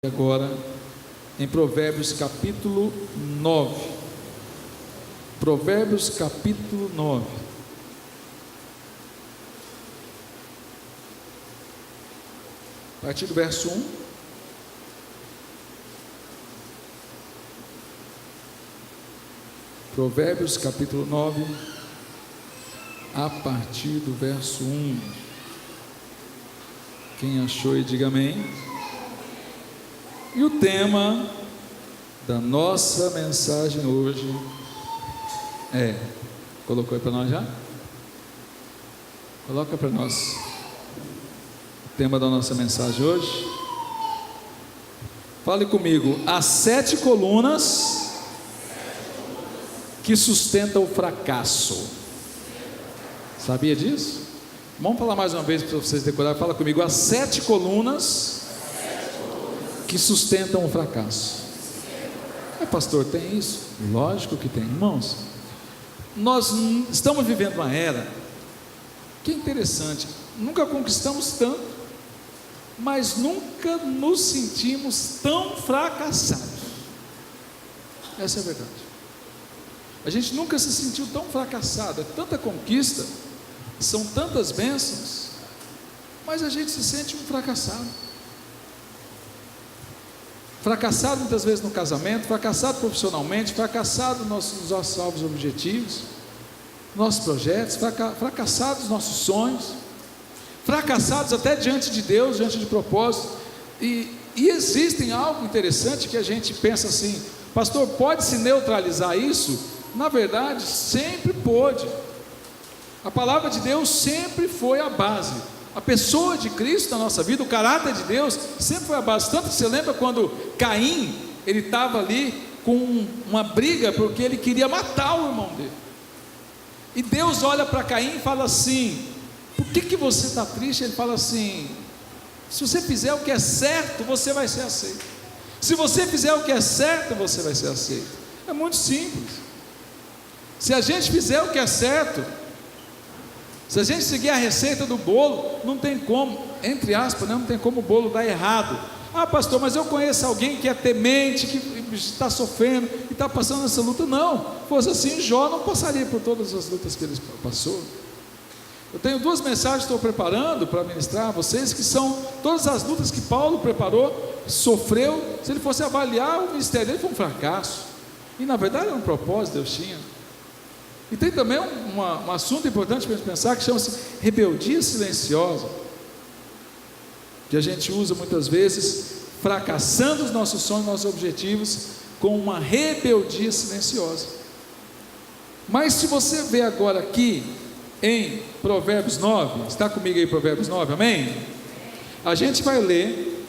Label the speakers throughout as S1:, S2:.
S1: Agora em Provérbios capítulo 9. Provérbios capítulo 9. A partir do verso 1. Provérbios capítulo 9, a partir do verso 1. Quem achou e diga amém. E o tema da nossa mensagem hoje colocou aí para nós já? Coloca para nós. O tema da nossa mensagem hoje. Fale comigo. As 7 colunas que sustentam o fracasso. Sabia disso? Vamos falar mais uma vez para vocês decorarem. Fala comigo. As 7 colunas que sustentam o fracasso. Pastor, tem isso? Lógico que tem. Irmãos, nós estamos vivendo uma era que é interessante. Nunca conquistamos tanto, mas nunca nos sentimos tão fracassados. Essa é a verdade. A gente nunca se sentiu tão fracassado. É tanta conquista, são tantas bênçãos, mas a gente se sente um fracassado. Fracassado muitas vezes no casamento, fracassado profissionalmente, fracassado nos nossos alvos objetivos, nossos projetos, fracassados nos nossos sonhos, fracassados até diante de Deus, diante de propósitos. E existem algo interessante que a gente pensa assim: pastor, pode-se neutralizar isso? Na verdade, sempre pôde. A palavra de Deus sempre foi a base. A pessoa de Cristo na nossa vida, o caráter de Deus sempre foi a base. Tanto que você lembra quando Caim, ele estava ali com uma briga porque ele queria matar o irmão dele, e Deus olha para Caim e fala assim: por que você está triste? Ele fala assim: se você fizer o que é certo, você vai ser aceito. Se você fizer o que é certo, você vai ser aceito. É muito simples. Se a gente fizer o que é certo, se a gente seguir a receita do bolo, não tem como, entre aspas, não tem como o bolo dar errado. Ah, pastor, mas eu conheço alguém que é temente, que está sofrendo e está passando essa luta. Não, fosse assim, Jó não passaria por todas as lutas que ele passou. Eu tenho 2 mensagens que estou preparando para ministrar a vocês, que são todas as lutas que Paulo preparou, sofreu. Se ele fosse avaliar, o ministério dele foi um fracasso, e na verdade era um propósito que Deus tinha. E tem também um assunto importante para a gente pensar, que chama-se rebeldia silenciosa, que a gente usa muitas vezes, fracassando os nossos sonhos, nossos objetivos, com uma rebeldia silenciosa. Mas se você ver agora aqui em Provérbios 9, está comigo aí Provérbios 9, amém? A gente vai ler,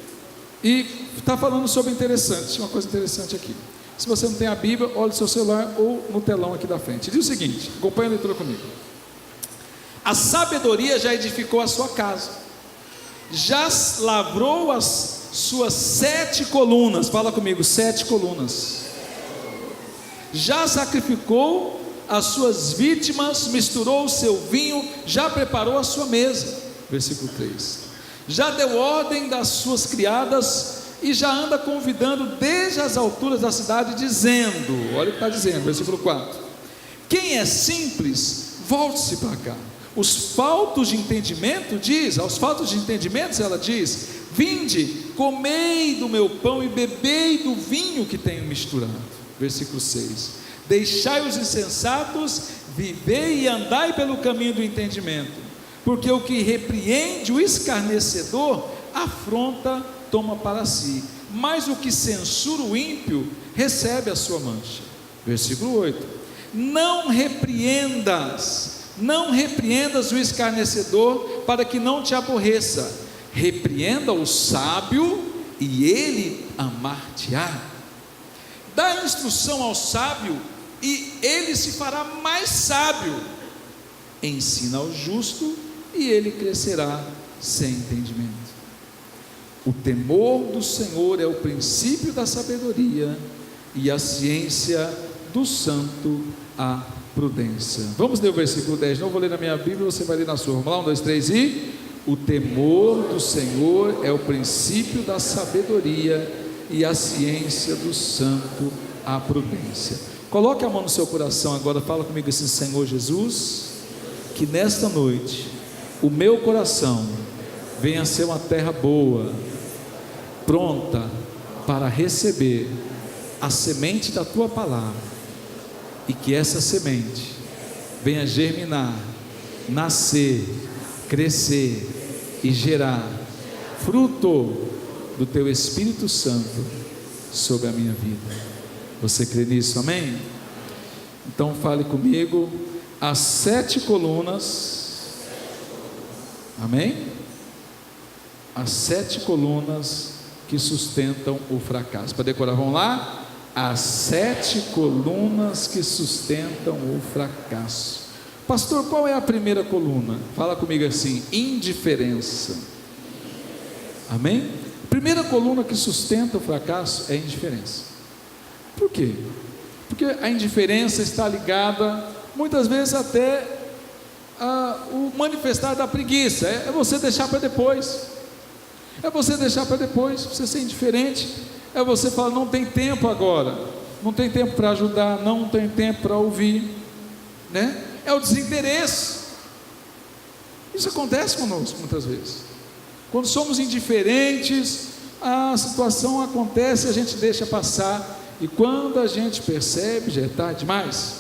S1: e está falando sobre uma coisa interessante aqui. Se você não tem a Bíblia, olhe no seu celular ou no telão aqui da frente. Diz o seguinte, acompanha a leitura comigo. A sabedoria já edificou a sua casa, já lavrou as suas 7 colunas. Fala comigo, 7 colunas. Já sacrificou as suas vítimas, misturou o seu vinho, já preparou a sua mesa. Versículo 3. Já deu ordem das suas criadas, e já anda convidando desde as alturas da cidade, dizendo, olha o que está dizendo, versículo 4: quem é simples, volte-se para cá. Os faltos de entendimento, aos faltos de entendimento ela diz: vinde, comei do meu pão e bebei do vinho que tenho misturado. Versículo 6: deixai os insensatos, vivei e andai pelo caminho do entendimento, porque o que repreende o escarnecedor, afronta, toma para si, mas o que censura o ímpio, recebe a sua mancha. Versículo 8: não repreendas o escarnecedor, para que não te aborreça. Repreenda o sábio, e ele amar-te-á. Dá instrução ao sábio, e ele se fará mais sábio. Ensina ao justo, e ele crescerá sem entendimento. O temor do Senhor é o princípio da sabedoria, e a ciência do santo a prudência. Vamos ler o versículo 10, não vou ler na minha Bíblia, você vai ler na sua. Vamos lá, 1, 2, 3 e... O temor do Senhor é o princípio da sabedoria, e a ciência do santo a prudência. Coloque a mão no seu coração agora, fala comigo assim: Senhor Jesus, que nesta noite o meu coração venha a ser uma terra boa, pronta para receber a semente da tua palavra, e que essa semente venha germinar, nascer, crescer e gerar fruto do teu Espírito Santo sobre a minha vida. Você crê nisso? Amém? Então fale comigo: as 7 colunas, amém? As 7 colunas que sustentam o fracasso. Para decorar, vamos lá? As 7 colunas que sustentam o fracasso. Pastor, qual é a primeira coluna? Fala comigo assim: indiferença. Amém? A primeira coluna que sustenta o fracasso é a indiferença. Por quê? Porque a indiferença está ligada muitas vezes até o manifestar da preguiça. É você deixar para depois. É você deixar para depois, você ser indiferente. É você falar: não tem tempo agora, não tem tempo para ajudar, não tem tempo para ouvir, né? É o desinteresse. Isso acontece conosco muitas vezes. Quando somos indiferentes, a situação acontece, a gente deixa passar, e quando a gente percebe, já é tarde demais.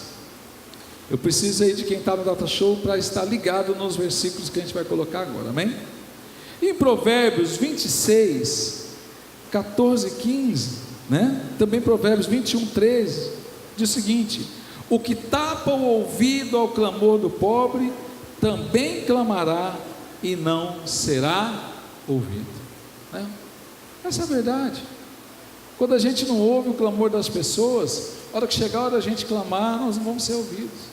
S1: Eu preciso aí de quem está no Data Show para estar ligado nos versículos que a gente vai colocar agora, amém? Em Provérbios 26, 14 e 15, né? Também Provérbios 21, 13, diz o seguinte: o que tapa o ouvido ao clamor do pobre, também clamará e não será ouvido, né? Essa é a verdade. Quando a gente não ouve o clamor das pessoas, a hora que chegar a hora da gente clamar, nós não vamos ser ouvidos.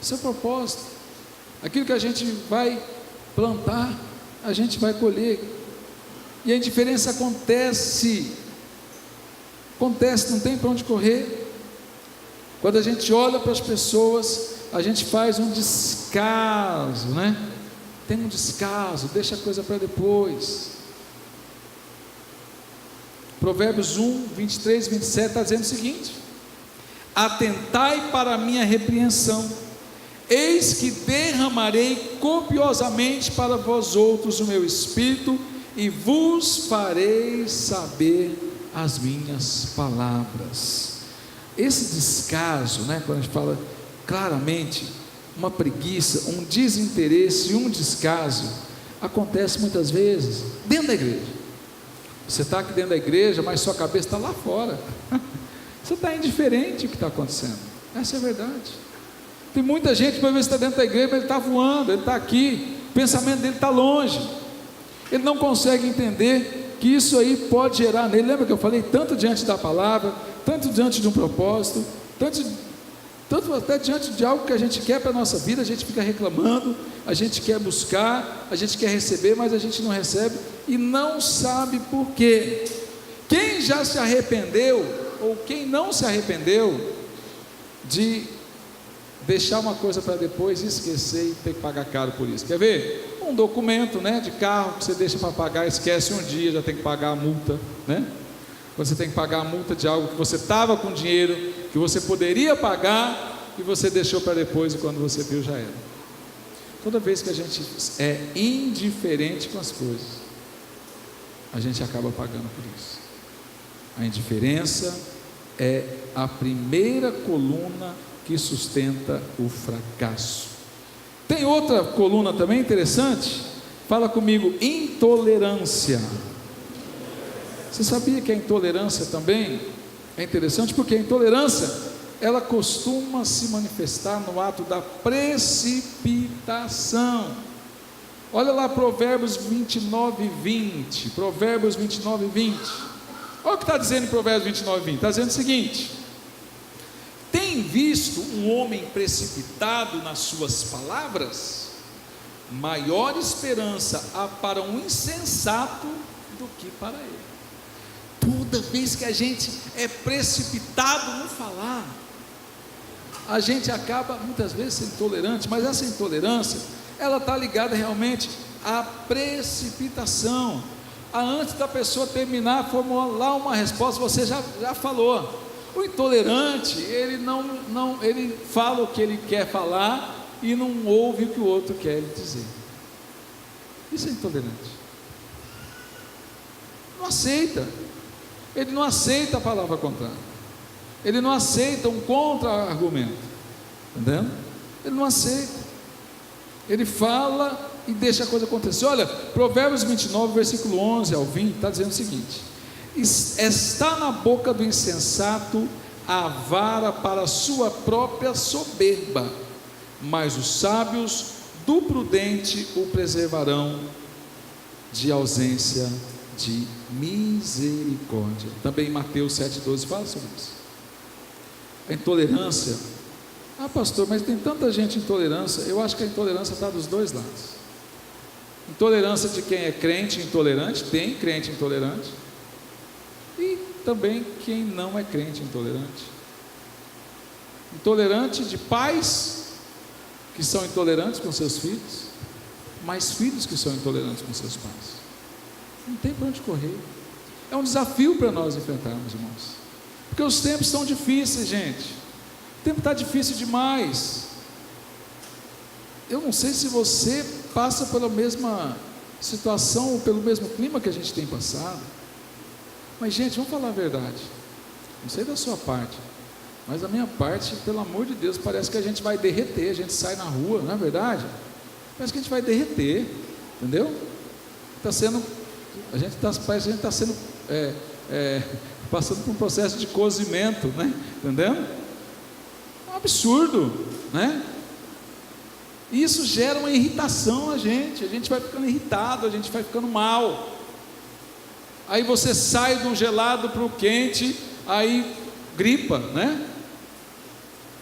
S1: Esse é o propósito. Aquilo que a gente vai plantar, a gente vai colher. E a indiferença acontece, não tem para onde correr. Quando a gente olha para as pessoas, a gente faz um descaso, né? Tem um descaso, deixa a coisa para depois. Provérbios 1, 23, 27 está dizendo o seguinte: atentai para a minha repreensão, eis que derramarei copiosamente para vós outros o meu espírito, e vos farei saber as minhas palavras. Esse descaso, né, quando a gente fala claramente, uma preguiça, um desinteresse, um descaso, acontece muitas vezes dentro da igreja. Você está aqui dentro da igreja, mas sua cabeça está lá fora. Você está indiferente ao que está acontecendo. Essa é a verdade. Tem muita gente que, por vezes, está dentro da igreja, mas ele está voando, ele está aqui, o pensamento dele está longe. Ele não consegue entender que isso aí pode gerar nele. Lembra que eu falei? Tanto diante da palavra, tanto diante de um propósito, tanto até diante de algo que a gente quer para a nossa vida, a gente fica reclamando, a gente quer buscar, a gente quer receber, mas a gente não recebe e não sabe por quê. Quem já se arrependeu, ou quem não se arrependeu de deixar uma coisa para depois e esquecer e ter que pagar caro por isso? Quer ver? Um documento, né, de carro que você deixa para pagar, esquece um dia, já tem que pagar a multa, né? Quando você tem que pagar a multa de algo que você estava com dinheiro, que você poderia pagar, e você deixou para depois, e quando você viu já era. Toda vez que a gente é indiferente com as coisas, a gente acaba pagando por isso. A indiferença é a primeira coluna que sustenta o fracasso. Tem outra coluna também interessante, fala comigo: intolerância. Você sabia que a intolerância também é interessante? Porque a intolerância, ela costuma se manifestar no ato da precipitação. Olha lá Provérbios 29, 20. Provérbios 29, 20. Olha o que está dizendo em Provérbios 29, 20. Está dizendo o seguinte: tem visto um homem precipitado nas suas palavras? Maior esperança há para um insensato do que para ele. Toda vez que a gente é precipitado no falar, a gente acaba muitas vezes sendo intolerante, mas essa intolerância, ela está ligada realmente à precipitação. Antes da pessoa terminar, formular uma resposta, você já falou. O intolerante, ele fala o que ele quer falar e não ouve o que o outro quer lhe dizer. Isso é intolerante. Não aceita. Ele não aceita a palavra contrária. Ele não aceita um contra-argumento. Entendeu? Ele não aceita. Ele fala e deixa a coisa acontecer. Olha, Provérbios 29, versículo 11 ao 20, está dizendo o seguinte: está na boca do insensato a vara para a sua própria soberba, mas os sábios do prudente o preservarão de ausência de misericórdia. Também Mateus 7,12 fala sobre isso. A intolerância, pastor, mas tem tanta gente intolerância. Eu acho que a intolerância está dos dois lados. Intolerância de quem é crente intolerante, tem crente intolerante, e também quem não é crente intolerante. Intolerante de pais que são intolerantes com seus filhos, mas filhos que são intolerantes com seus pais. Não tem para onde correr. É um desafio para nós enfrentarmos, irmãos, porque os tempos são difíceis, gente. O tempo está difícil demais. Eu não sei se você passa pela mesma situação ou pelo mesmo clima que a gente tem passado, mas, gente, vamos falar a verdade. Não sei da sua parte, mas da minha parte, pelo amor de Deus, parece que a gente vai derreter. A gente sai na rua, não é verdade? Parece que a gente vai derreter, entendeu? A gente está sendo passando por um processo de cozimento, né? Entendeu? É um absurdo, né? E isso gera uma irritação a gente vai ficando irritado, a gente vai ficando mal. Aí você sai do gelado para o quente, aí gripa, né?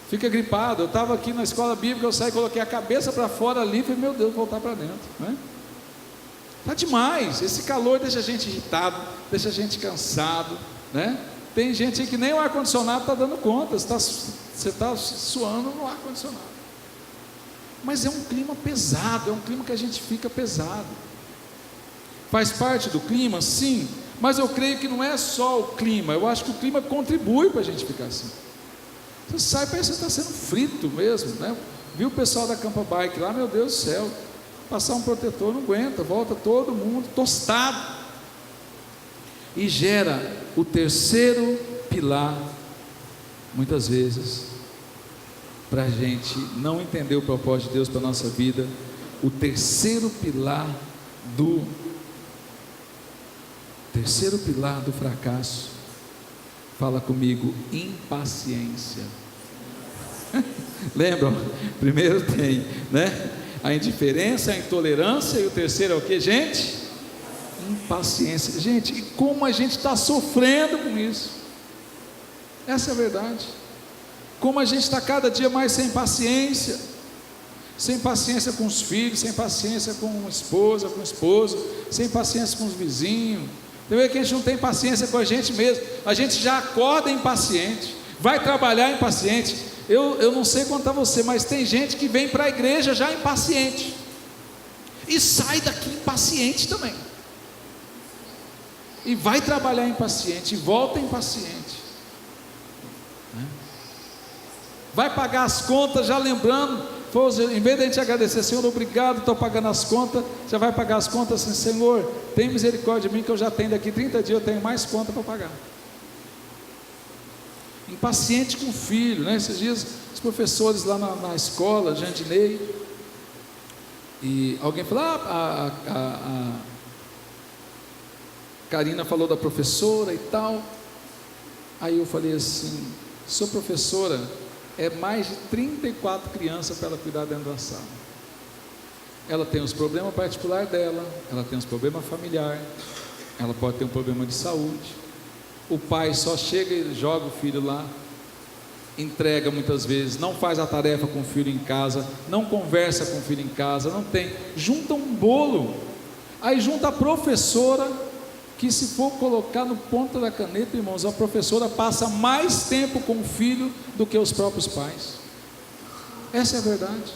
S1: Fica gripado. Eu estava aqui na escola bíblica, eu saí, coloquei a cabeça para fora ali, e falei, meu Deus, vou voltar para dentro, né? Está demais. Esse calor deixa a gente irritado, deixa a gente cansado, né? Tem gente aí que nem o ar-condicionado está dando conta. Você está suando no ar-condicionado. Mas é um clima pesado, é um clima que a gente fica pesado. Faz parte do clima? Sim, mas eu creio que não é só o clima. Eu acho que o clima contribui para a gente ficar assim. Você sai, parece que você está sendo frito mesmo, né? Viu o pessoal da Campa Bike lá, meu Deus do céu, passar um protetor não aguenta, volta todo mundo tostado. E gera o terceiro pilar, muitas vezes, para a gente não entender o propósito de Deus para a nossa vida. O terceiro pilar do fracasso, fala comigo, impaciência. Lembram? Primeiro tem, né? A indiferença, a intolerância, e o terceiro é o que, gente? Impaciência. Gente, e como a gente está sofrendo com isso? Essa é a verdade. Como a gente está cada dia mais sem paciência com os filhos, sem paciência com a esposa, com o esposo, sem paciência com os vizinhos. Tem vez que a gente não tem paciência com a gente mesmo. A gente já acorda impaciente, vai trabalhar impaciente. Eu não sei quanto a você, mas tem gente que vem para a igreja já impaciente e sai daqui impaciente também, e vai trabalhar impaciente e volta impaciente, vai pagar as contas já lembrando, em vez de a gente agradecer, Senhor, obrigado, estou pagando as contas, já vai pagar as contas assim, Senhor, tem misericórdia de mim, que eu já tenho daqui 30 dias, eu tenho mais conta para pagar. Impaciente com o filho, né? Esses dias os professores lá na escola, Jandinei, e alguém falou, a Karina falou da professora e tal. Aí eu falei assim, sua professora, é mais de 34 crianças para ela cuidar dentro da sala. Ela tem os problemas particulares dela, ela tem os problemas familiares, ela pode ter um problema de saúde. O pai só chega e joga o filho lá, entrega muitas vezes, não faz a tarefa com o filho em casa, não conversa com o filho em casa, não tem, junta um bolo, aí junta a professora, que se for colocar no ponto da caneta, irmãos, a professora passa mais tempo com o filho do que os próprios pais. Essa é a verdade.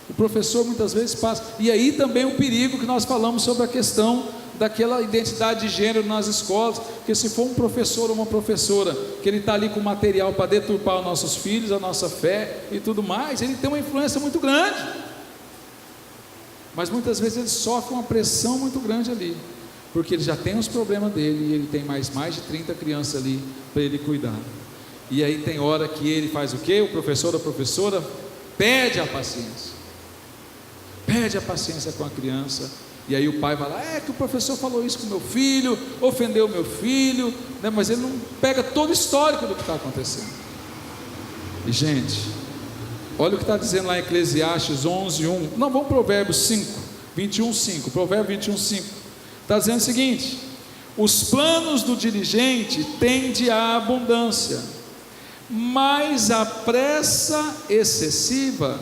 S1: O professor muitas vezes passa, e aí também o perigo que nós falamos sobre a questão daquela identidade de gênero nas escolas, porque se for um professor ou uma professora, que ele está ali com material para deturpar os nossos filhos, a nossa fé e tudo mais, ele tem uma influência muito grande, mas muitas vezes ele sofre uma pressão muito grande ali, porque ele já tem os problemas dele, e ele tem mais de 30 crianças ali, para ele cuidar, e aí tem hora que ele faz o quê? O professor ou a professora perde a paciência com a criança, e aí o pai vai lá, que o professor falou isso com meu filho, ofendeu meu filho, né? Mas ele não pega todo o histórico do que está acontecendo. E gente, olha o que está dizendo lá em Eclesiastes 11:1, não, vamos Provérbios 21:5, Provérbio 21:5, está dizendo o seguinte: os planos do diligente tendem à abundância, mas a pressa excessiva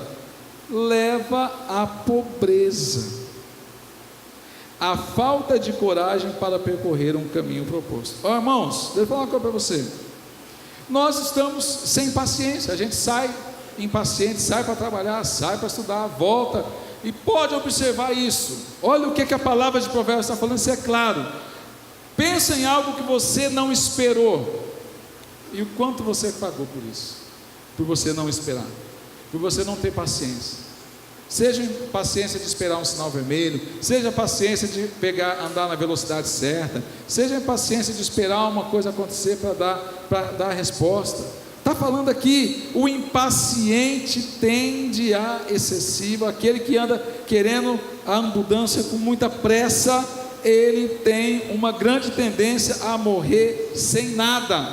S1: leva à pobreza. A falta de coragem para percorrer um caminho proposto. Irmãos, deixa eu falar uma coisa para você. Nós estamos sem paciência, a gente sai impaciente, sai para trabalhar, sai para estudar, volta, e pode observar isso. Olha o que a palavra de Provérbios está falando, isso é claro. Pensa em algo que você não esperou, e o quanto você pagou por isso, por você não esperar, por você não ter paciência. Seja paciência de esperar um sinal vermelho, seja paciência de andar na velocidade certa, seja paciência de esperar uma coisa acontecer para dar a resposta. Está falando aqui, o impaciente tende a excessivo, aquele que anda querendo a abundância com muita pressa, ele tem uma grande tendência a morrer sem nada.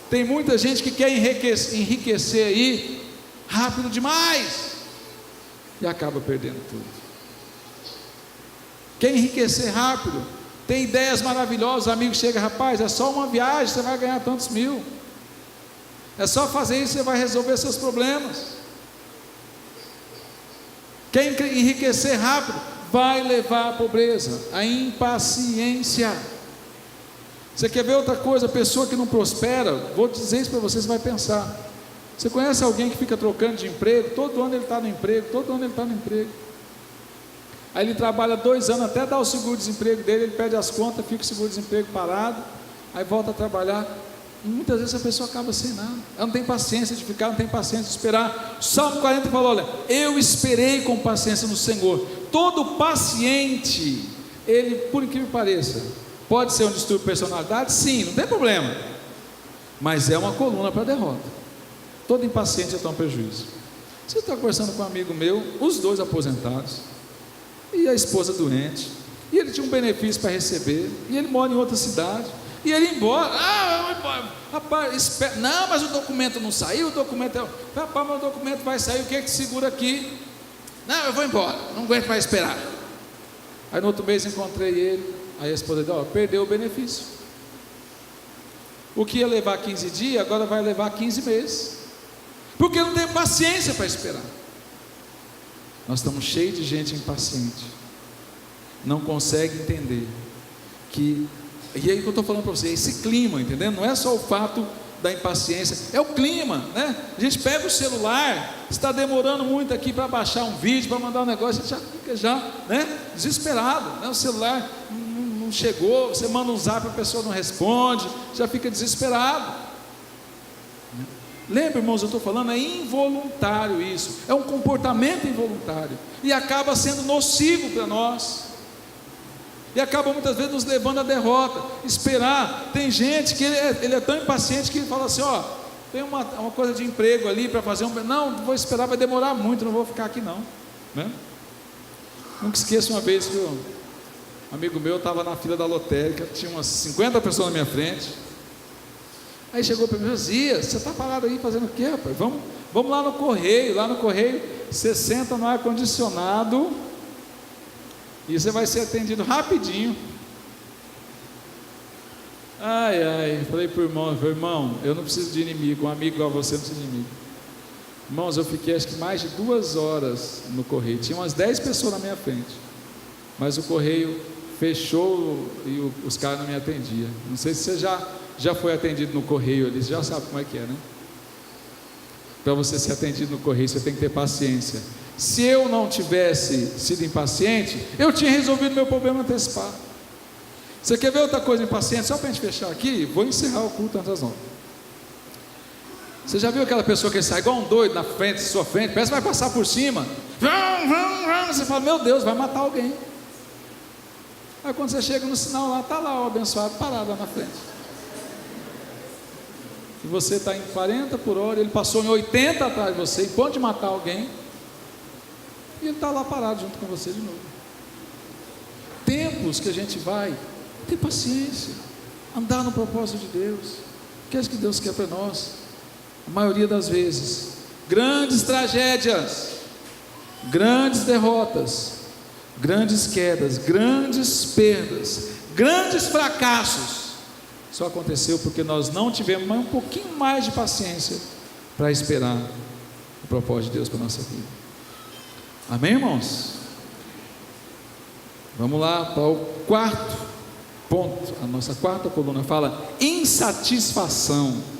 S1: Tem muita gente que quer enriquecer aí rápido demais, e acaba perdendo tudo. Quer enriquecer rápido, tem ideias maravilhosas, o amigo chega, rapaz, é só uma viagem, você vai ganhar tantos mil, é só fazer isso, você vai resolver seus problemas. Quer enriquecer rápido, vai levar à pobreza, a impaciência. Você quer ver outra coisa? A pessoa que não prospera, vou dizer isso para você, você vai pensar. Você conhece alguém que fica trocando de emprego? Todo ano ele está no emprego, todo ano ele está no emprego. Aí ele trabalha 2 anos, até dar o seguro-desemprego dele, ele pede as contas, fica o seguro-desemprego parado, aí volta a trabalhar. E muitas vezes a pessoa acaba sem nada. Ela não tem paciência de ficar, não tem paciência de esperar. O Salmo 40 falou: olha, eu esperei com paciência no Senhor. Todo paciente, ele, por incrível que pareça, pode ser um distúrbio de personalidade? Sim, não tem problema, mas é uma coluna para a derrota. Todo impaciente é um prejuízo. Você está conversando com um amigo meu, os 2 aposentados, e a esposa doente, e ele tinha um benefício para receber, e ele mora em outra cidade, e ele ia embora. Rapaz, espera. Não, mas o documento não saiu, rapaz, mas o documento vai sair, o que é que segura aqui? Não, eu vou embora, não aguento mais esperar. Aí no outro mês encontrei ele, aí a esposa disse: perdeu o benefício. O que ia levar 15 dias, agora vai levar 15 meses. Porque não tem paciência para esperar. Nós estamos cheios de gente impaciente, não consegue entender que, e aí que eu estou falando para você, esse clima, entendendo? Não é só o fato da impaciência, é o clima, né? A gente pega o celular, está demorando muito aqui para baixar um vídeo, para mandar um negócio, a gente já fica né, desesperado, né? O celular não chegou, você manda um zap, a pessoa não responde, já fica desesperado. Lembra, irmãos, eu estou falando, é involuntário isso, é um comportamento involuntário, e acaba sendo nocivo para nós, e acaba muitas vezes nos levando à derrota. Esperar, tem gente que ele é tão impaciente que ele fala assim: tem uma coisa de emprego ali para fazer, não vou esperar, vai demorar muito, não vou ficar aqui não, né? Nunca esqueço uma vez que um amigo meu estava na fila da lotérica, tinha umas 50 pessoas na minha frente. Aí chegou para mim: Zias, você está parado aí fazendo o quê, rapaz? Vamos lá no correio, você senta no ar-condicionado e você vai ser atendido rapidinho. Falei para o irmão, eu não preciso de inimigo, um amigo igual você não precisa de inimigo. Irmãos, eu fiquei acho que mais de 2 horas no correio, tinha umas 10 pessoas na minha frente, mas o correio fechou e os caras não me atendiam. Não sei se você já foi atendido no correio ali, você já sabe como é que é, né? Para você ser atendido no correio, você tem que ter paciência. Se eu não tivesse sido impaciente, eu tinha resolvido meu problema antecipado. Você quer ver outra coisa impaciente? Só para a gente fechar aqui, vou encerrar o culto antes das 9. Você já viu aquela pessoa que sai igual um doido na frente, sua frente, parece que vai passar por cima, você fala, meu Deus, vai matar alguém. Aí quando você chega no sinal lá, está lá o abençoado parado lá na frente. E você está em 40 por hora, ele passou em 80 atrás de você, em ponto de matar alguém, e ele está lá parado junto com você de novo. Tempos que a gente vai ter paciência, andar no propósito de Deus. O que é que Deus quer para nós? A maioria das vezes, grandes tragédias, grandes derrotas, grandes quedas, grandes perdas, grandes fracassos, só aconteceu porque nós não tivemos um pouquinho mais de paciência para esperar o propósito de Deus para a nossa vida. Amém, irmãos? Vamos lá para o quarto ponto. A nossa quarta coluna fala insatisfação.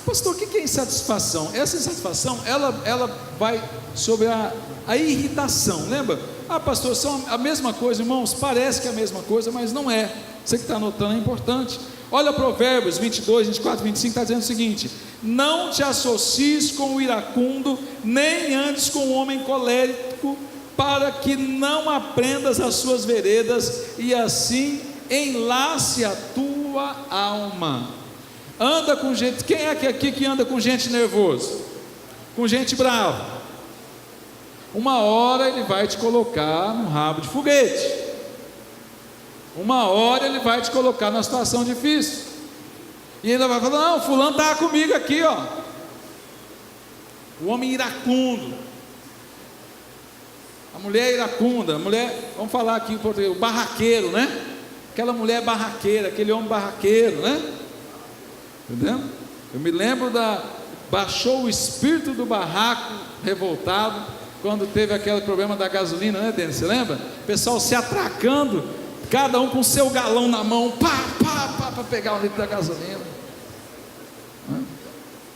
S1: Pastor, o que é insatisfação? Essa insatisfação, ela vai sobre a irritação, lembra? Ah, pastor, são a mesma coisa, irmãos, parece que é a mesma coisa, mas não é. Você que está anotando é importante. Olha Provérbios 22, 24, 25, está dizendo o seguinte: não te associes com o iracundo, nem andes com o homem colérico, para que não aprendas as suas veredas, e assim enlace a tua alma. Anda com gente, quem é aqui que anda com gente nervoso? Com gente brava? Uma hora ele vai te colocar no rabo de foguete. Uma hora ele vai te colocar numa situação difícil. E ainda vai falar, não, fulano está comigo aqui, ó. O homem iracundo. A mulher iracunda, a mulher, vamos falar aqui em português, o barraqueiro, né? Aquela mulher barraqueira, aquele homem barraqueiro, né? Entendeu? Eu me lembro baixou o espírito do barraco revoltado, quando teve aquele problema da gasolina, né, Denis? Você lembra? O pessoal se atracando, cada um com seu galão na mão, para pegar um litro da gasolina.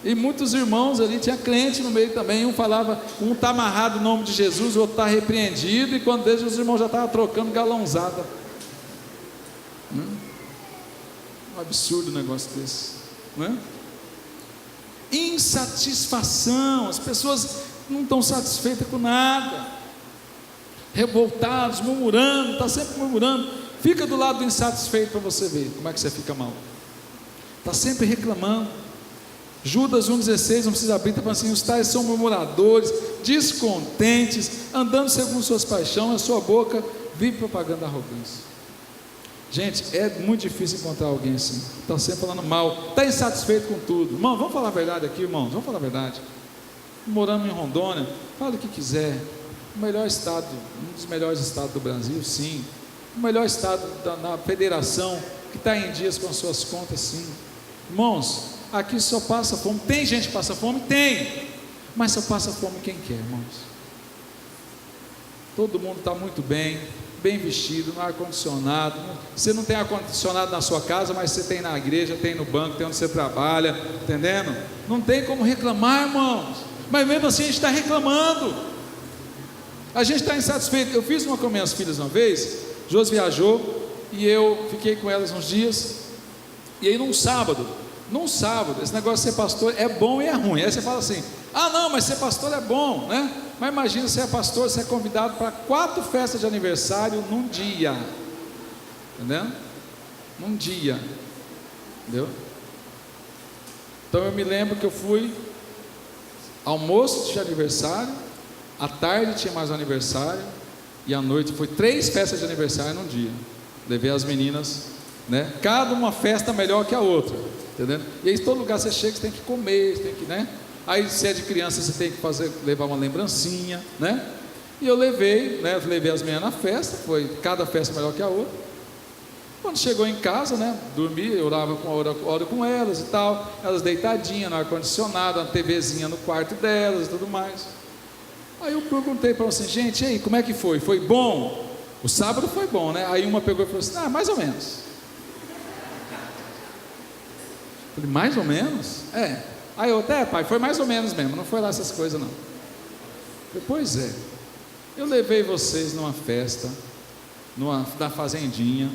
S1: E muitos irmãos ali, tinha crente no meio também, um falava, um está amarrado no nome de Jesus, o outro está repreendido, e quando desde os irmãos já estavam trocando galãozada. Um absurdo um negócio desse, não é? Insatisfação, as pessoas não estão satisfeitas com nada, revoltados, murmurando, está sempre murmurando. Fica do lado do insatisfeito para você ver como é que você fica mal. Está sempre reclamando. Judas 1,16, não precisa abrir, está falando assim: os tais são murmuradores, descontentes, andando segundo suas paixões, a sua boca vive propagando arrogância. Gente, é muito difícil encontrar alguém assim, está sempre falando mal, está insatisfeito com tudo. Irmão, vamos falar a verdade aqui, irmãos, vamos falar a verdade. Morando em Rondônia, fala o que quiser, o melhor estado, um dos melhores estados do Brasil, sim, o melhor estado na federação, que está em dias com as suas contas, sim. Irmãos, aqui só passa fome. Tem gente que passa fome? Tem, mas só passa fome quem quer, irmãos. Todo mundo está muito bem vestido, no ar-condicionado. Você não tem ar-condicionado na sua casa, mas você tem na igreja, tem no banco, tem onde você trabalha, entendendo? Não tem como reclamar, irmãos, mas mesmo assim a gente está reclamando, a gente está insatisfeito. Eu fiz uma com minhas filhas uma vez, Josi viajou, e eu fiquei com elas uns dias, e aí num sábado, esse negócio de ser pastor é bom e é ruim. Aí você fala assim: ah não, mas ser pastor é bom, né? Mas imagina, você é pastor, você é convidado para 4 festas de aniversário num dia, entendeu? Num dia, entendeu? Então eu me lembro que eu fui almoço de aniversário, à tarde tinha mais um aniversário, e à noite foi 3 festas de aniversário num dia. Levei as meninas, né? Cada uma festa melhor que a outra, entendeu? E aí todo lugar você chega, você tem que comer, você tem que, né? Aí se é de criança, você tem que levar uma lembrancinha, né? E eu levei, né? Levei as meninas na festa, foi cada festa melhor que a outra. Quando chegou em casa, né? Dormi, eu orava com elas e tal, elas deitadinhas no ar-condicionado, uma TVzinha no quarto delas e tudo mais. Aí eu perguntei para elas assim: gente, e aí, como é que foi? Foi bom? O sábado foi bom, né? Aí uma pegou e falou assim: ah, mais ou menos. Eu falei: mais ou menos? É. Aí eu até, pai, foi mais ou menos mesmo, não foi lá essas coisas não. Eu falei: pois é, eu levei vocês numa festa, na fazendinha.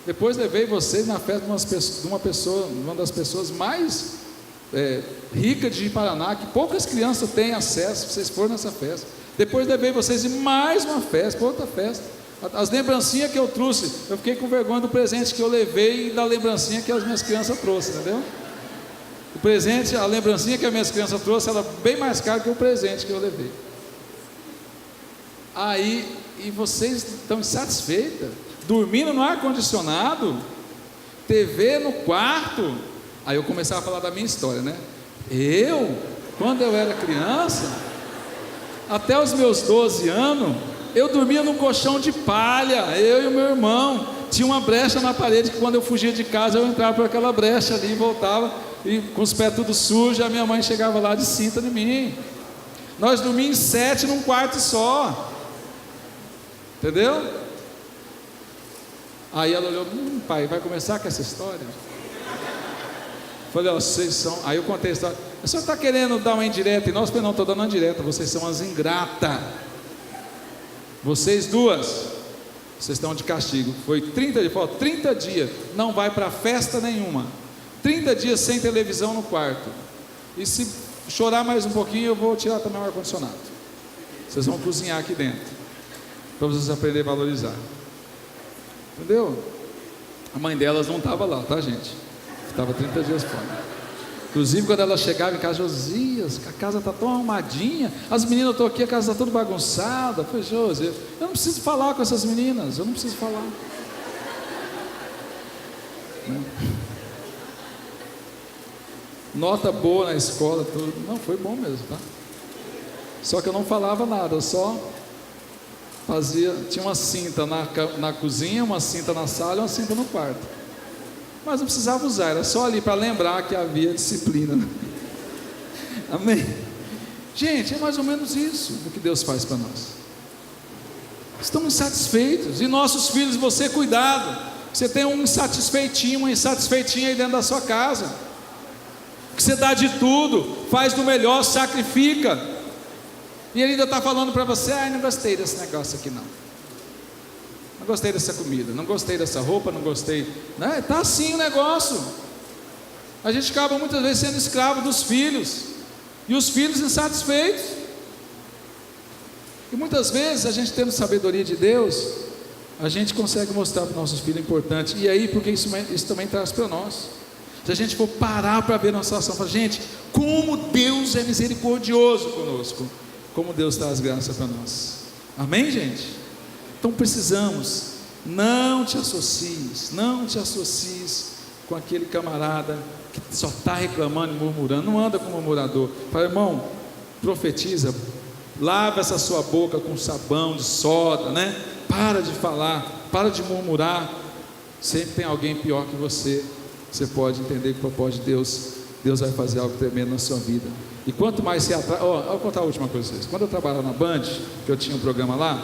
S1: Depois levei vocês na festa de uma das pessoas mais ricas de Paraná, que poucas crianças têm acesso. Vocês foram nessa festa. Depois levei vocês em mais uma festa, outra festa. As lembrancinhas que eu trouxe, eu fiquei com vergonha do presente que eu levei e da lembrancinha que as minhas crianças trouxeram, entendeu? O presente, a lembrancinha que as minhas crianças trouxeram era bem mais cara que o presente que eu levei. Aí, e vocês estão insatisfeitas, dormindo no ar-condicionado, TV no quarto. Aí eu começava a falar da minha história, né? Quando eu era criança, até os meus 12 anos, eu dormia num colchão de palha, eu e o meu irmão. Tinha uma brecha na parede que quando eu fugia de casa, eu entrava por aquela brecha ali e voltava, e com os pés tudo sujos, a minha mãe chegava lá de cinta em mim. Nós dormíamos em 7 num quarto só. Entendeu? Aí ela olhou, pai, vai começar com essa história? Falei, vocês são. Aí eu contei a história. O senhor está querendo dar uma indireta em nós? Eu falei, não, estou dando uma indireta. Vocês são as ingratas. Vocês duas, vocês estão de castigo. Foi 30 dias, não vai para festa nenhuma. 30 dias sem televisão no quarto. E se chorar mais um pouquinho, eu vou tirar também o ar-condicionado. Vocês vão cozinhar aqui dentro, para vocês aprenderem a valorizar. Entendeu? A mãe delas não estava lá, tá, gente? Estava 30 dias fora. Inclusive, quando ela chegava em casa, Josias, a casa está tão arrumadinha, as meninas estão aqui, a casa está toda bagunçada. Eu falei, Josias, eu não preciso falar com essas meninas, eu não preciso falar. Nota boa na escola, tudo. Não, foi bom mesmo, tá? Só que eu não falava nada, eu só tinha uma cinta na cozinha, uma cinta na sala e uma cinta no quarto. Mas não precisava usar, era só ali para lembrar que havia disciplina. Amém? Gente, é mais ou menos isso o que Deus faz para nós. Estamos insatisfeitos, e nossos filhos, você cuidado, você tem um insatisfeitinho, uma insatisfeitinha aí dentro da sua casa, que você dá de tudo, faz do melhor, sacrifica, e ele ainda está falando para você, não gostei desse negócio aqui não gostei dessa comida, não gostei dessa roupa, não gostei, né? Está assim o negócio. A gente acaba muitas vezes sendo escravo dos filhos, e os filhos insatisfeitos. E muitas vezes a gente, tendo sabedoria de Deus, a gente consegue mostrar para os nossos filhos importante. E aí, porque isso também traz para nós. Se a gente for parar para ver nossa situação, falar, gente, como Deus é misericordioso conosco, como Deus traz graça para nós. Amém, gente? Então precisamos, não te associes com aquele camarada que só está reclamando e murmurando. Não anda com murmurador. Fala, irmão, profetiza, lava essa sua boca com sabão de soda, né? Para de falar, para de murmurar. Sempre tem alguém pior que você. Você pode entender que o propósito de Deus vai fazer algo tremendo na sua vida. E quanto mais você atrai, eu vou contar a última coisa para vocês. Quando eu trabalhava na Band, que eu tinha um programa lá,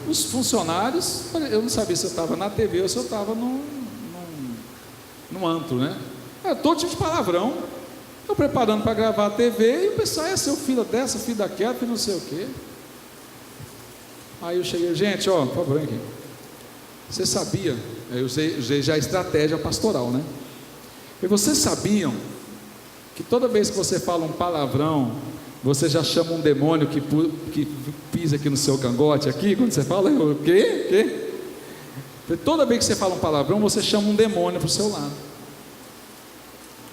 S1: os funcionários, eu não sabia se eu estava na TV ou se eu estava num antro, né? Era todo tipo de palavrão. Eu preparando para gravar a TV, e o pessoal, seu filho dessa, filho daquela, filho não sei o quê. Aí eu cheguei, gente, por favor, vem aqui. Você sabia? Eu usei já a estratégia pastoral, né? E vocês sabiam que toda vez que você fala um palavrão, você já chama um demônio que pisa aqui no seu cangote, aqui, quando você fala, o quê? Toda vez que você fala um palavrão, você chama um demônio para o seu lado.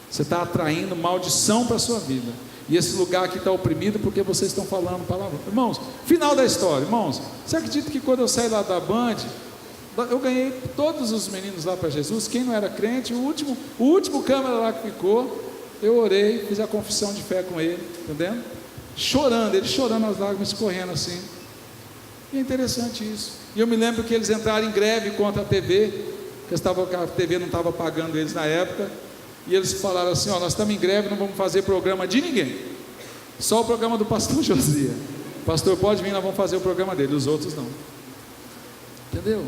S1: Você está atraindo maldição para a sua vida. E esse lugar aqui está oprimido porque vocês estão falando palavrão. Irmãos, final da história, irmãos, você acredita que quando eu saí lá da Band, eu ganhei todos os meninos lá para Jesus? Quem não era crente, o último câmera lá que ficou, eu orei, fiz a confissão de fé com ele, entendendo? Ele chorando, as lágrimas correndo assim. E é interessante isso. E eu me lembro que eles entraram em greve contra a TV, que a TV não estava pagando eles na época, e eles falaram assim, nós estamos em greve, não vamos fazer programa de ninguém, só o programa do pastor Josias. O pastor pode vir, nós vamos fazer o programa dele, os outros não. Entendeu?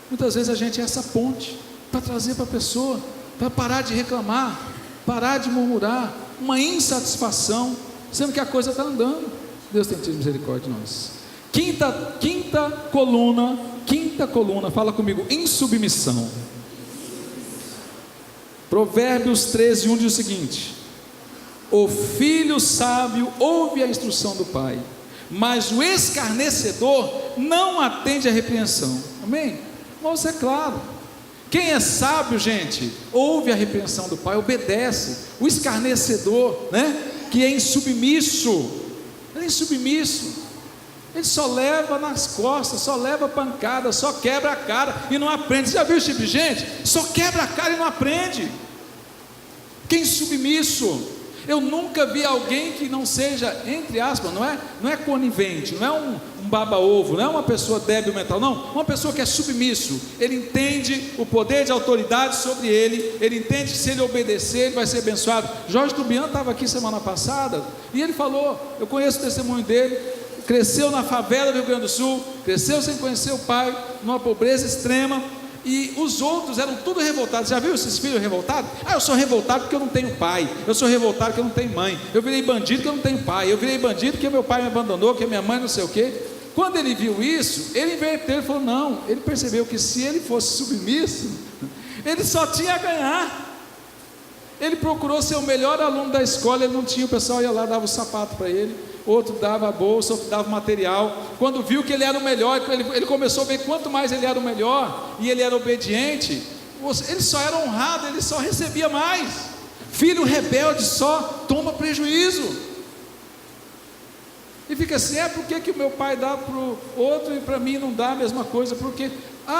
S1: Muitas vezes a gente é essa ponte para trazer para a pessoa, para parar de reclamar, parar de murmurar, uma insatisfação, sendo que a coisa está andando. Deus tem tido misericórdia de nós. Quinta coluna, fala comigo, insubmissão. Provérbios 13:1 diz o seguinte: o filho sábio ouve a instrução do pai, mas o escarnecedor não atende à repreensão. Amém? Vamos ser claro, quem é sábio, gente, ouve a repreensão do pai, obedece. O escarnecedor, que é insubmisso, ele é insubmisso, ele só leva nas costas, só leva pancada, só quebra a cara e não aprende. Você já viu esse tipo de gente? Só quebra a cara e não aprende. Quem é insubmisso? Eu nunca vi alguém que não seja, entre aspas, não é conivente, não é um baba-ovo, não é uma pessoa débil mental, não, uma pessoa que é submisso. Ele entende o poder de autoridade sobre ele entende que se ele obedecer, ele vai ser abençoado. Jorge Tubian estava aqui semana passada, e ele falou, eu conheço o testemunho dele, cresceu na favela do Rio Grande do Sul, cresceu sem conhecer o pai, numa pobreza extrema, e os outros eram tudo revoltados. Já viu esses filhos revoltados? Eu sou revoltado porque eu não tenho pai, eu sou revoltado porque eu não tenho mãe, eu virei bandido porque eu não tenho pai, eu virei bandido porque meu pai me abandonou, porque minha mãe não sei o quê. Quando ele viu isso, ele inverteu, ele falou, não, ele percebeu que se ele fosse submisso, ele só tinha a ganhar. Ele procurou ser o melhor aluno da escola, ele não tinha, o pessoal ia lá, dava o sapato para ele, outro dava a bolsa, outro dava o material. Quando viu que ele era o melhor, ele começou a ver quanto mais ele era o melhor, e ele era obediente, ele só era honrado, ele só recebia mais. Filho rebelde só toma prejuízo, e fica assim, por que o meu pai dá para o outro e para mim não dá a mesma coisa? Porque,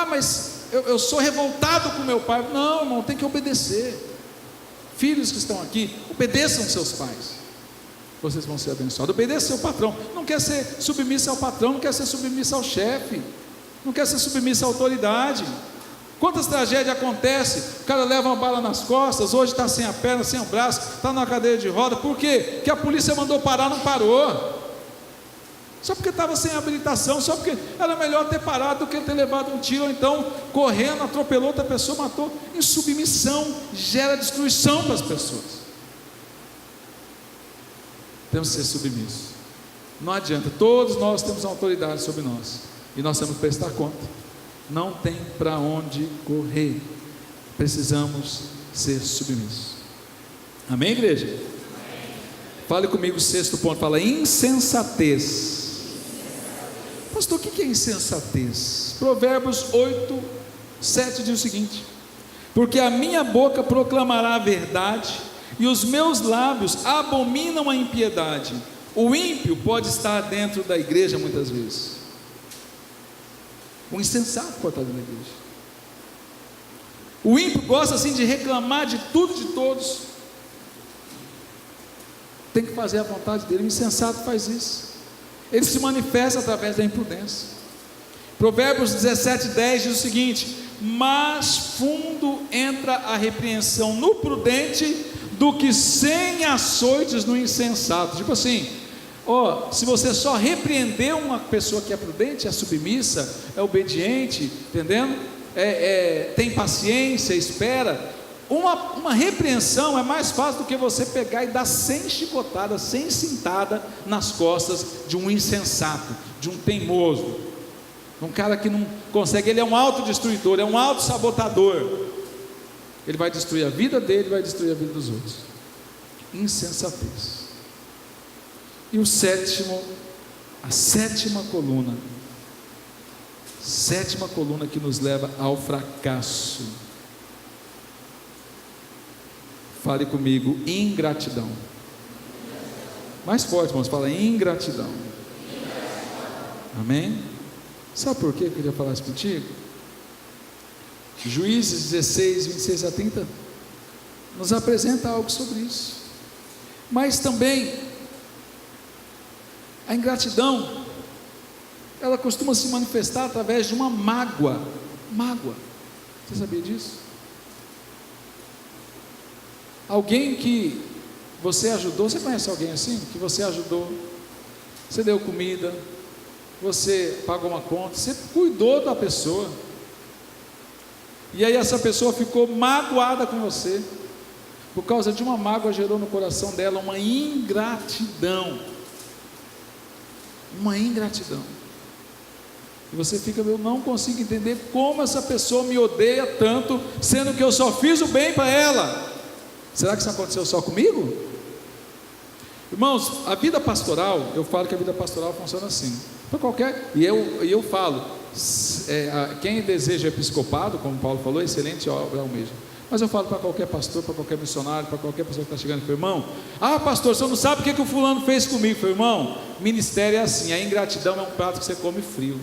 S1: mas eu sou revoltado com meu pai. Não, irmão, tem que obedecer. Filhos que estão aqui, obedeçam seus pais, vocês vão ser abençoados. Obedeça seu patrão. Não quer ser submisso ao patrão, não quer ser submisso ao chefe, não quer ser submisso à autoridade. Quantas tragédias acontecem? O cara leva uma bala nas costas, hoje está sem a perna, sem o braço, está numa cadeira de roda. Por quê? Porque a polícia mandou parar, não parou. Só porque estava sem habilitação, só porque era melhor ter parado do que ter levado um tiro, ou então correndo, atropelou outra pessoa, matou. Insubmissão gera destruição para as pessoas. Temos que ser submissos. Não adianta, todos nós temos autoridade sobre nós, e nós temos que prestar conta. Não tem para onde correr. Precisamos ser submissos. Amém, igreja? Amém. Fale comigo o sexto ponto, fala insensatez. Pastor, o que é insensatez? Provérbios 8:7 diz o seguinte: porque a minha boca proclamará a verdade, e os meus lábios abominam a impiedade. O ímpio pode estar dentro da igreja muitas vezes, o insensato pode estar dentro da igreja. O ímpio gosta assim de reclamar de tudo, de todos, tem que fazer a vontade dele. O insensato faz isso, ele se manifesta através da imprudência. Provérbios 17:10 diz o seguinte: mais fundo entra a repreensão no prudente do que 100 açoites no insensato. Tipo assim, se você só repreender uma pessoa que é prudente, é submissa, é obediente, entendendo? Tem paciência, espera. Uma repreensão é mais fácil do que você pegar e dar 100 chicotadas, 100 cintadas nas costas de um insensato, de um teimoso, um cara que não consegue. Ele é um autodestruidor, é um autossabotador. Ele vai destruir a vida dele, vai destruir a vida dos outros. Insensatez. E a sétima coluna que nos leva ao fracasso. Fale comigo, ingratidão. Mais forte, irmãos, fala ingratidão. Amém? Sabe por que eu queria falar isso contigo? Juízes 16:26-30 nos apresenta algo sobre isso. Mas também a ingratidão, ela costuma se manifestar através de uma mágoa. Você sabia disso? Alguém que você ajudou, você conhece alguém assim? Que você ajudou, você deu comida, você pagou uma conta, você cuidou da pessoa, e aí essa pessoa ficou magoada com você, por causa de uma mágoa, gerou no coração dela uma ingratidão. E você fica, eu não consigo entender como essa pessoa me odeia tanto, sendo que eu só fiz o bem para ela. Será que isso aconteceu só comigo? Irmãos, a vida pastoral, eu falo que a vida pastoral funciona assim. Para qualquer, e eu falo, quem deseja episcopado, como Paulo falou, excelente obra almeja. Mas eu falo para qualquer pastor, para qualquer missionário, para qualquer pessoa que está chegando, irmão, pastor, você não sabe o que o fulano fez comigo. Irmão, ministério é assim, a ingratidão é um prato que você come frio.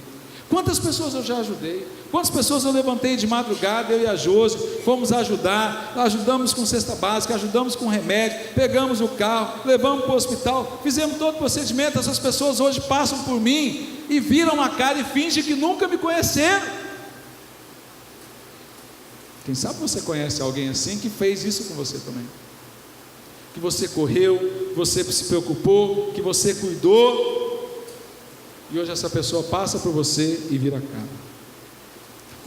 S1: Quantas pessoas eu já ajudei, quantas pessoas eu levantei de madrugada, eu e a Josi, fomos ajudamos com cesta básica, ajudamos com remédio, pegamos o carro, levamos para o hospital, fizemos todo o procedimento. Essas pessoas hoje passam por mim e viram a cara e fingem que nunca me conheceram. Quem sabe você conhece alguém assim que fez isso com você também, que você correu, que você se preocupou, que você cuidou, e hoje essa pessoa passa por você e vira a cara.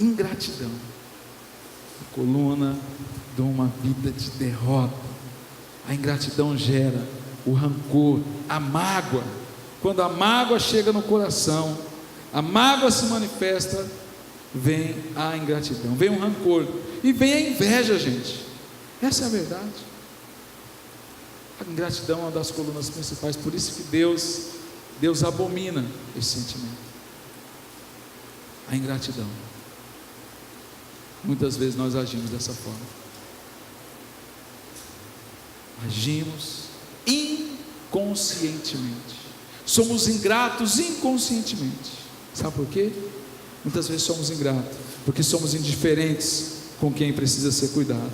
S1: Ingratidão, a coluna de uma vida de derrota. A ingratidão gera o rancor, a mágoa. Quando a mágoa chega no coração, a mágoa se manifesta, vem a ingratidão, vem o rancor e vem a inveja, gente. Essa é a verdade. A ingratidão é uma das colunas principais, por isso que Deus abomina esse sentimento, a ingratidão. Muitas vezes nós agimos dessa forma, agimos inconscientemente, somos ingratos inconscientemente. Sabe por quê? Muitas vezes somos ingratos porque somos indiferentes com quem precisa ser cuidado,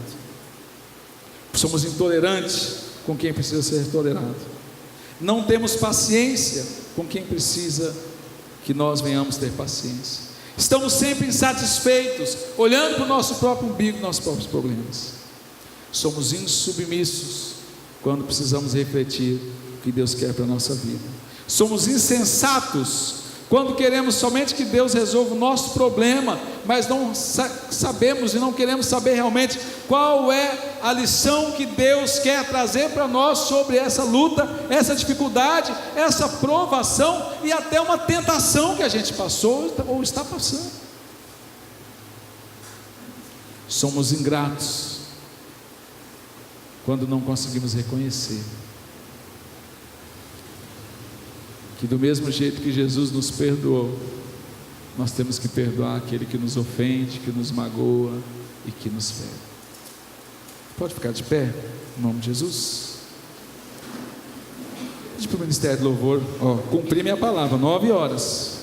S1: somos intolerantes com quem precisa ser tolerado, não temos paciência com quem precisa que nós venhamos ter paciência, estamos sempre insatisfeitos, olhando para o nosso próprio umbigo, nossos próprios problemas, somos insubmissos quando precisamos refletir o que Deus quer para a nossa vida, somos insensatos quando queremos somente que Deus resolva o nosso problema, mas não sabemos e não queremos saber realmente qual é a lição que Deus quer trazer para nós sobre essa luta, essa dificuldade, essa provação e até uma tentação que a gente passou ou está passando. Somos ingratos quando não conseguimos reconhecer que do mesmo jeito que Jesus nos perdoou, nós temos que perdoar aquele que nos ofende, que nos magoa e que nos fere. Pode ficar de pé, em nome de Jesus. Pede para o Ministério do Louvor cumprir minha palavra, 9 horas.